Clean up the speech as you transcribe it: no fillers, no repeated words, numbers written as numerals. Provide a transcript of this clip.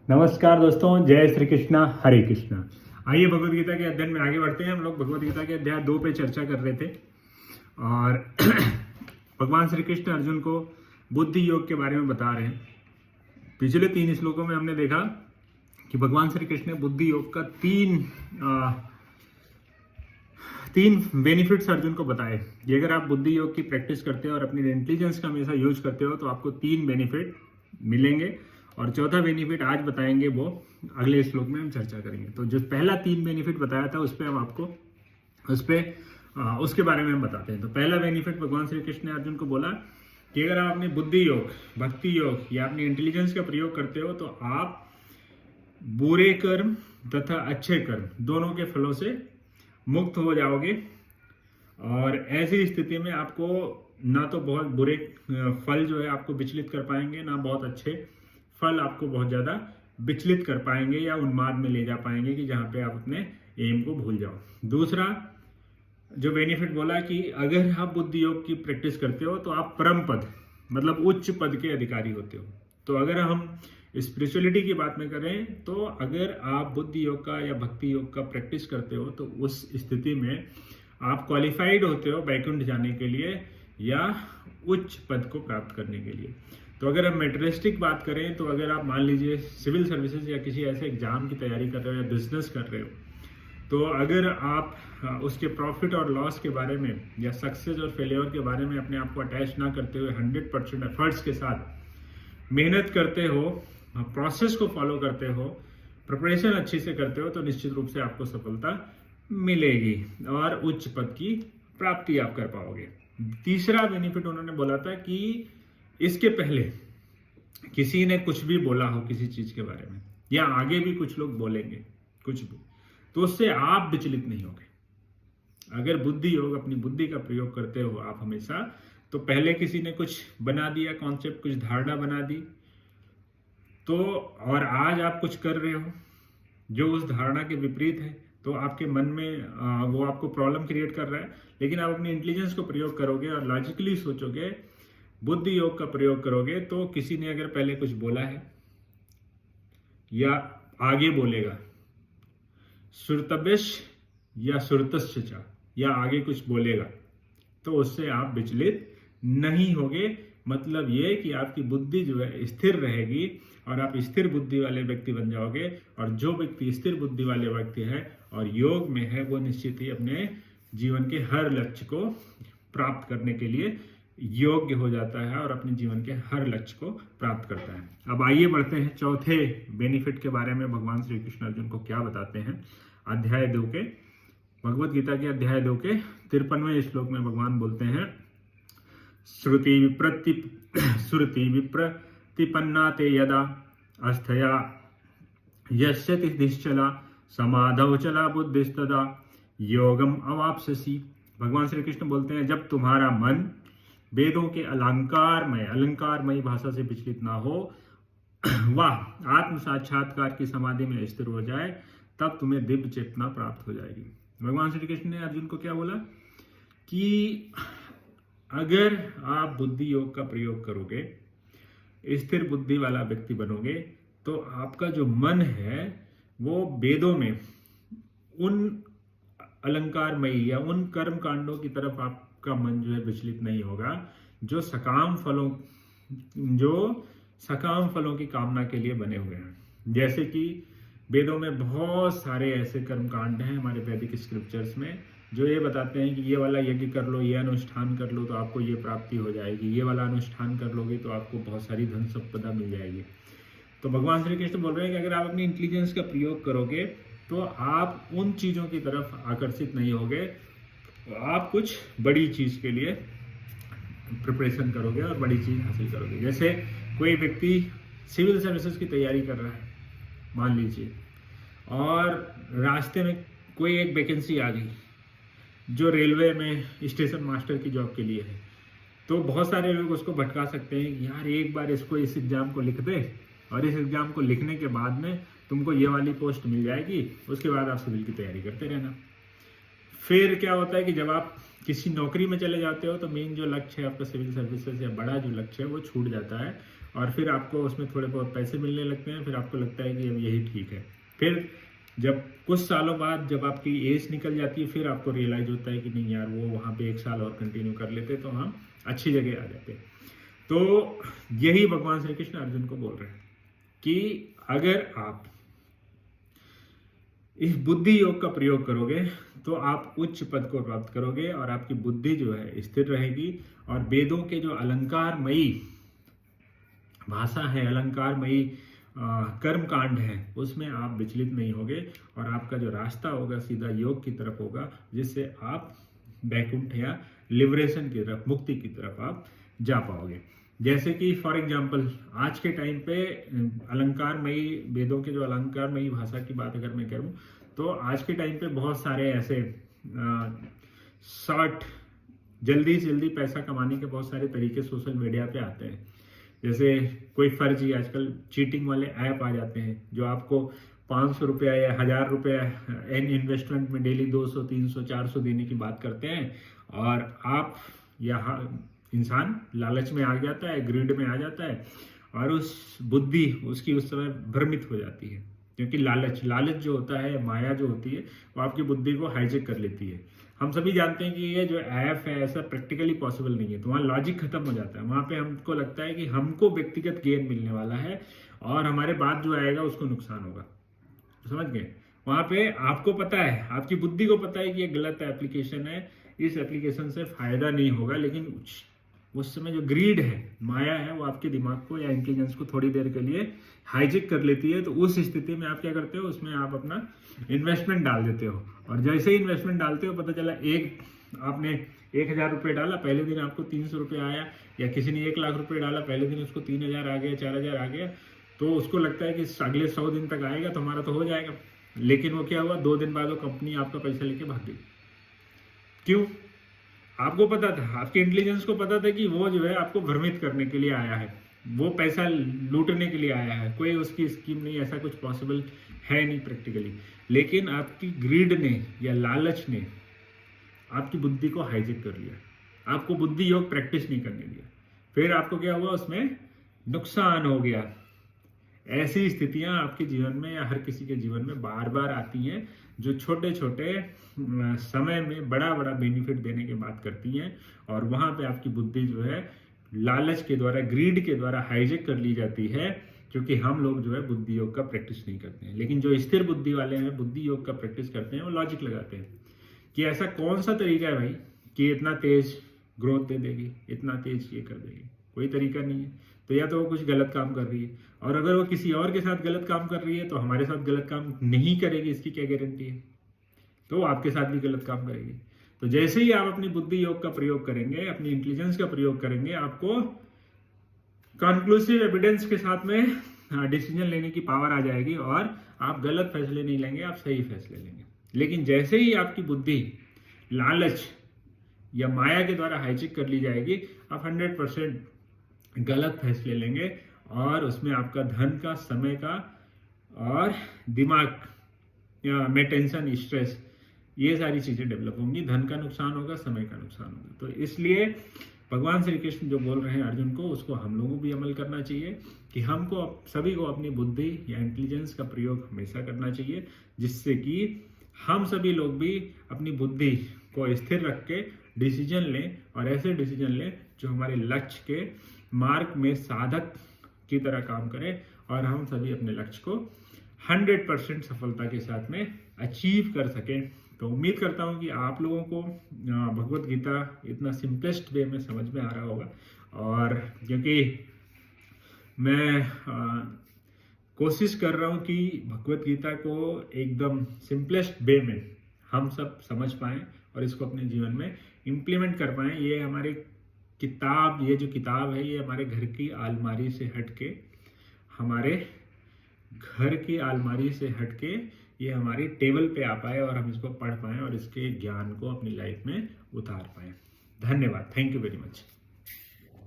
नमस्कार दोस्तों, जय श्री कृष्णा, हरे कृष्णा। आइए भगवत गीता के अध्ययन में आगे बढ़ते हैं। हम लोग भगवत गीता के अध्याय 2 पे चर्चा कर रहे थे और भगवान श्री कृष्ण अर्जुन को बुद्धि योग के बारे में बता रहे हैं। पिछले 3 श्लोकों में हमने देखा कि भगवान श्री कृष्ण ने बुद्धि योग का तीन बेनिफिट्स अर्जुन को बताए कि अगर आप बुद्धि योग की प्रैक्टिस करते हो और अपनी इंटेलिजेंस का हमेशा यूज करते हो तो आपको 3 बेनिफिट मिलेंगे। और चौथा बेनिफिट आज बताएंगे, वो अगले श्लोक में हम चर्चा करेंगे। तो जो पहला 3 बेनिफिट बताया था उस पर हम आपको उसके बारे में हम बताते हैं। तो पहला बेनिफिट भगवान श्री कृष्ण ने अर्जुन को बोला कि अगर आप अपनी बुद्धि योग, भक्ति योग या अपनी इंटेलिजेंस का प्रयोग करते हो तो आप बुरे कर्म तथा अच्छे कर्म दोनों के फलों से मुक्त हो जाओगे। और ऐसी स्थिति में आपको ना तो बहुत बुरे फल जो है आपको विचलित कर पाएंगे, ना बहुत अच्छे फल आपको बहुत ज्यादा विचलित कर पाएंगे या उन्माद में ले जा पाएंगे कि जहां पे आप अपने एम को भूल जाओ। दूसरा जो बेनिफिट बोला कि अगर आप बुद्धि योग की प्रैक्टिस करते हो तो आप परम पद मतलब उच्च पद के अधिकारी होते हो। तो अगर हम स्पिरिचुअलिटी की बात में करें तो अगर आप बुद्धि योग का या भक्ति योग का प्रैक्टिस करते हो तो उस स्थिति में आप क्वालिफाइड होते हो वैकुंठ जाने के लिए या उच्च पद को प्राप्त करने के लिए। तो अगर हम मेटेरियलिस्टिक बात करें तो अगर आप मान लीजिए सिविल सर्विसेज या किसी ऐसे एग्जाम की तैयारी कर रहे हो या बिजनेस कर रहे हो, तो अगर आप उसके प्रॉफिट और लॉस के बारे में या सक्सेस और फेलियर के बारे में अपने आप को अटैच ना करते हुए 100% एफर्ट्स के साथ मेहनत करते हो, प्रोसेस को फॉलो करते हो, प्रिपरेशन अच्छी से करते हो तो निश्चित रूप से आपको सफलता मिलेगी और उच्च पद की प्राप्ति आप कर पाओगे। तीसरा बेनिफिट उन्होंने बोला था कि इसके पहले किसी ने कुछ भी बोला हो किसी चीज के बारे में या आगे भी कुछ लोग बोलेंगे कुछ भी, तो उससे आप विचलित नहीं होगे। अगर बुद्धि योग, अपनी बुद्धि का प्रयोग करते हो आप हमेशा, तो पहले किसी ने कुछ बना दिया कॉन्सेप्ट, कुछ धारणा बना दी, तो और आज आप कुछ कर रहे हो जो उस धारणा के विपरीत है, तो आपके मन में वो आपको प्रॉब्लम क्रिएट कर रहा है। लेकिन आप अपनी इंटेलिजेंस को प्रयोग करोगे और लॉजिकली सोचोगे, बुद्धि योग का प्रयोग करोगे, तो किसी ने अगर पहले कुछ बोला है या आगे बोलेगा, सुरतव्यश या सुरतश्च या आगे कुछ बोलेगा, तो उससे आप विचलित नहीं होगे। मतलब ये कि आपकी बुद्धि जो है स्थिर रहेगी और आप स्थिर बुद्धि वाले व्यक्ति बन जाओगे। और जो व्यक्ति स्थिर बुद्धि वाले व्यक्ति है और योग में है, वो निश्चित ही अपने जीवन के हर लक्ष्य को प्राप्त करने के लिए योग्य हो जाता है और अपने जीवन के हर लक्ष्य को प्राप्त करता है। अब आइए बढ़ते हैं चौथे बेनिफिट के बारे में। भगवान श्री कृष्ण अर्जुन को क्या बताते हैं अध्याय 2 के, भगवत गीता के अध्याय 2 के 53वें श्लोक में भगवान बोलते हैं, श्रुति विप्रतिपन्ना ते यदा अस्थया यस्यति निश्चला समाधौ चला बुद्धिस्तदा योगम अवाप्स्यसि। भगवान श्री कृष्ण बोलते हैं, जब तुम्हारा मन वेदों के अलंकारमय भाषा से विचलित ना हो, वह आत्म साक्षात्कार की समाधि में स्थिर हो जाए, तब तुम्हें दिव्य चेतना प्राप्त हो जाएगी। भगवान श्री कृष्ण ने अर्जुन को क्या बोला कि अगर आप बुद्धि योग का प्रयोग करोगे, स्थिर बुद्धि वाला व्यक्ति बनोगे, तो आपका जो मन है वो वेदों में उन अलंकारमयी या उन कर्म कांडों की तरफ आपका मन जो है विचलित नहीं होगा जो सकाम फलों की कामना के लिए बने हुए हैं। जैसे कि वेदों में बहुत सारे ऐसे कर्म कांड हैं हमारे वैदिक स्क्रिप्चर्स में जो ये बताते हैं कि ये वाला यज्ञ कर लो, ये अनुष्ठान कर लो तो आपको ये प्राप्ति हो जाएगी, ये वाला अनुष्ठान कर लोगे तो आपको बहुत सारी धन संपदा मिल जाएगी। तो भगवान श्री कृष्ण बोल रहे हैं कि अगर आप अपनी इंटेलिजेंस का प्रयोग करोगे तो आप उन चीजों की तरफ आकर्षित नहीं होगे, आप कुछ बड़ी चीज के लिए प्रिपरेशन करोगे और बड़ी चीज हासिल करोगे। जैसे कोई व्यक्ति सिविल सर्विसेज की तैयारी कर रहा है मान लीजिए, और रास्ते में कोई एक वैकेंसी आ गई जो रेलवे में स्टेशन मास्टर की जॉब के लिए है, तो बहुत सारे लोग उसको भटका सकते हैं, यार एक बार इसको इस एग्जाम को लिख दे और इस एग्जाम को लिखने के बाद में तुमको ये वाली पोस्ट मिल जाएगी, उसके बाद आप सिविल की तैयारी करते रहना। फिर क्या होता है कि जब आप किसी नौकरी में चले जाते हो तो मेन जो लक्ष्य है आपका सिविल सर्विसेज या बड़ा जो लक्ष्य है वो छूट जाता है और फिर आपको उसमें थोड़े बहुत पैसे मिलने लगते हैं, फिर आपको लगता है कि अब यही ठीक है। फिर जब कुछ सालों बाद जब आपकी एज निकल जाती है, फिर आपको रियलाइज होता है कि नहीं यार, वो वहाँ पे 1 साल और कंटिन्यू कर लेते तो हम अच्छी जगह आ जाते। तो यही भगवान श्री कृष्ण अर्जुन को बोल रहे हैं कि अगर आप इस बुद्धि योग का प्रयोग करोगे तो आप उच्च पद को प्राप्त करोगे और आपकी बुद्धि जो है स्थिर रहेगी, और वेदों के जो अलंकारमयी भाषा है, अलंकारमयी कर्म कांड है, उसमें आप विचलित नहीं होगे, और आपका जो रास्ता होगा सीधा योग की तरफ होगा, जिससे आप वैकुंठ या लिबरेशन की तरफ, मुक्ति की तरफ आप जा पाओगे। जैसे कि फॉर एग्जाम्पल आज के टाइम पे अलंकारमयी, वेदों के जो अलंकारमयी भाषा की बात अगर मैं करूं, तो आज के टाइम पे बहुत सारे ऐसे शॉर्ट, जल्दी से जल्दी पैसा कमाने के बहुत सारे तरीके सोशल मीडिया पे आते हैं। जैसे कोई फर्जी आजकल चीटिंग वाले ऐप आ जाते हैं जो आपको 500 रुपया या 1000 रुपया एन इन्वेस्टमेंट में डेली 200, 300, 400 देने की बात करते हैं, और आप यहाँ इंसान लालच में आ जाता है, ग्रीड में आ जाता है, और उस बुद्धि उसकी उस समय भ्रमित हो जाती है, क्योंकि लालच जो होता है, माया जो होती है, वो आपकी बुद्धि को हाईजेक कर लेती है। हम सभी जानते हैं कि ये जो ऐप है ऐसा प्रैक्टिकली पॉसिबल नहीं है, तो वहाँ लॉजिक खत्म हो जाता है। वहाँ पे हमको लगता है कि हमको व्यक्तिगत गेन मिलने वाला है और हमारे बाद जो आएगा उसको नुकसान होगा। तो समझ गए? वहाँ पे आपको पता है, आपकी बुद्धि को पता है कि ये गलत एप्लीकेशन है, इस एप्लीकेशन से फायदा नहीं होगा, लेकिन उस समय जो ग्रीड है, माया है, वो आपके दिमाग को या इंटेलिजेंस को थोड़ी देर के लिए हाईजेक कर लेती है। तो उस स्थिति में आप क्या करते हो, उसमें आप अपना इन्वेस्टमेंट डाल देते हो, और जैसे ही इन्वेस्टमेंट डालते हो पता चला आपने 1000 रुपये डाला, पहले दिन आपको 300 रुपये आया, या किसी ने 1 लाख रुपये डाला, पहले दिन उसको 3000 आ गया, 4000 आ गया, तो उसको लगता है कि अगले 100 दिन तक आएगा तो हमारा तो हो जाएगा। लेकिन वो क्या हुआ, 2 दिन बाद वो कंपनी आपका पैसा लेके भाग गई। क्यों? आपको पता था, आपके इंटेलिजेंस को पता था कि वो जो है आपको भ्रमित करने के लिए आया है, वो पैसा लूटने के लिए आया है, कोई उसकी स्कीम नहीं, ऐसा कुछ पॉसिबल है नहीं प्रैक्टिकली। लेकिन आपकी ग्रीड ने या लालच ने आपकी बुद्धि को हाईजेक कर लिया, आपको बुद्धि योग प्रैक्टिस नहीं करने दिया, फिर आपको क्या हुआ, उसमें नुकसान हो गया। ऐसी स्थितियां आपके जीवन में या हर किसी के जीवन में बार बार आती हैं, जो छोटे छोटे समय में बड़ा बड़ा बेनिफिट देने की बात करती हैं, और वहां पे आपकी बुद्धि जो है लालच के द्वारा, ग्रीड के द्वारा हाईजेक कर ली जाती है, क्योंकि हम लोग जो है बुद्धि योग का प्रैक्टिस नहीं करते हैं। लेकिन जो स्थिर बुद्धि वाले हैं, बुद्धि योग का प्रैक्टिस करते हैं, वो लॉजिक लगाते हैं कि ऐसा कौन सा तरीका है भाई कि इतना तेज ग्रोथ दे देगी, इतना तेज ये कर देगी। कोई तरीका नहीं है। तो या तो वो कुछ गलत काम कर रही है, और अगर वो किसी और के साथ गलत काम कर रही है तो हमारे साथ गलत काम नहीं करेगी, इसकी क्या गारंटी है? तो आपके साथ भी गलत काम करेगी। तो जैसे ही आप अपनी बुद्धि योग का प्रयोग करेंगे, अपनी इंटेलिजेंस का प्रयोग करेंगे, आपको कंक्लूसिव एविडेंस के साथ में डिसीजन लेने की पावर आ जाएगी, और आप गलत फैसले नहीं लेंगे, आप सही फैसले लेंगे। लेकिन जैसे ही आपकी बुद्धि लालच या माया के द्वारा हाईजेक कर ली जाएगी, आप 100% गलत फैसले लेंगे, और उसमें आपका धन का, समय का और दिमाग में टेंशन, स्ट्रेस, ये सारी चीजें डेवलप होंगी। धन का नुकसान होगा, समय का नुकसान होगा। तो इसलिए भगवान श्री कृष्ण जो बोल रहे हैं अर्जुन को, उसको हम लोगों भी अमल करना चाहिए कि हमको सभी को अपनी बुद्धि या इंटेलिजेंस का प्रयोग हमेशा करना चाहिए, जिससे कि हम सभी लोग भी अपनी बुद्धि को स्थिर रख के डिसीजन लें, और ऐसे डिसीजन लें जो हमारे लक्ष्य के मार्ग में साधक की तरह काम करें, और हम सभी अपने लक्ष्य को 100% सफलता के साथ में अचीव कर सकें। तो उम्मीद करता हूं कि आप लोगों को भगवत गीता इतना सिंपलेस्ट वे में समझ में आ रहा होगा, और क्योंकि मैं कोशिश कर रहा हूं कि भगवत गीता को एकदम सिंपलेस्ट वे में हम सब समझ पाएं और इसको अपने जीवन में इम्प्लीमेंट कर पाएं। ये हमारे किताब, ये जो किताब है, ये हमारे घर की अलमारी से हटके, हमारे घर की अलमारी से हटके ये हमारी टेबल पे आ पाए, और हम इसको पढ़ पाएं और इसके ज्ञान को अपनी लाइफ में उतार पाएं। धन्यवाद। Thank you very much.